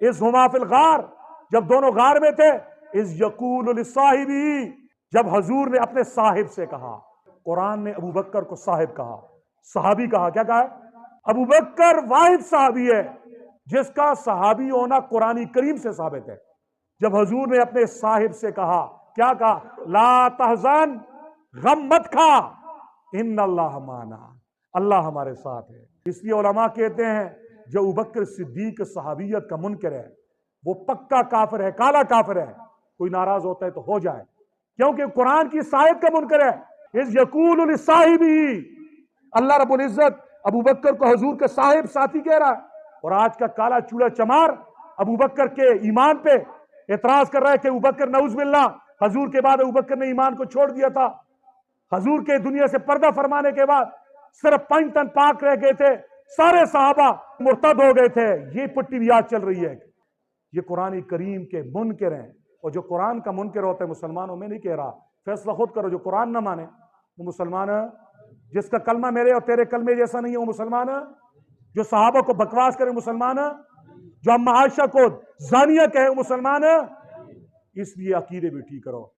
اس ہما فی الغار، جب دونوں غار میں تھے، اس یقول لصاحبہ، جب حضور نے اپنے صاحب سے کہا۔ قرآن نے ابو بکر کو صاحب کہا، صحابی کہا، کیا کہا ہے؟ ابو بکر واحد صحابی ہے جس کا صحابی ہونا قرآن کریم سے ثابت ہے۔ جب حضور نے اپنے صاحب سے کہا، کیا کہا؟ لا تحزن، غم مت کھا، ان اللہ معنا، اللہ ہمارے ساتھ ہے۔ اس لیے علماء کہتے ہیں جو ابوبکر صدیق صحابیت کا منکر ہے وہ پکا کافر ہے، کالا کافر ہے۔ کوئی ناراض ہوتا ہے تو ہو جائے، کیونکہ قرآن کی صاحب کا منکر ہے۔ اس یقول لصاحبہ، اللہ رب العزت ابو بکر کو حضور کے صاحب ساتھی کہہ رہا ہے، اور آج کا کالا چوڑا چمار ابو بکر کے ایمان پہ اعتراض کر رہا ہے کہ ابو بکر نعوذ باللہ، حضور کے بعد ابو بکر نے ایمان کو چھوڑ دیا تھا، حضور کے دنیا سے پردہ فرمانے کے بعد صرف 5 تن پاک رہ گئے تھے، سارے صحابہ مرتد ہو گئے تھے۔ یہ پٹی بھی آج چل رہی ہے۔ یہ قرآن کریم کے منکر ہیں، اور جو قرآن کا منکر ہوتا ہے مسلمانوں میں نہیں کہہ رہا، فیصلہ خود کرو، جو قرآن نہ مانے وہ مسلمان ہے، جس کا کلمہ میرے اور تیرے کلمے جیسا نہیں ہے وہ مسلمان ہے، جو صحابہ کو بکواس کرے مسلمان ہے، جو اما عائشہ کو زانیہ کہے وہ مسلمان ہے۔ اس لیے عقیدے بھی ٹھیک کرو۔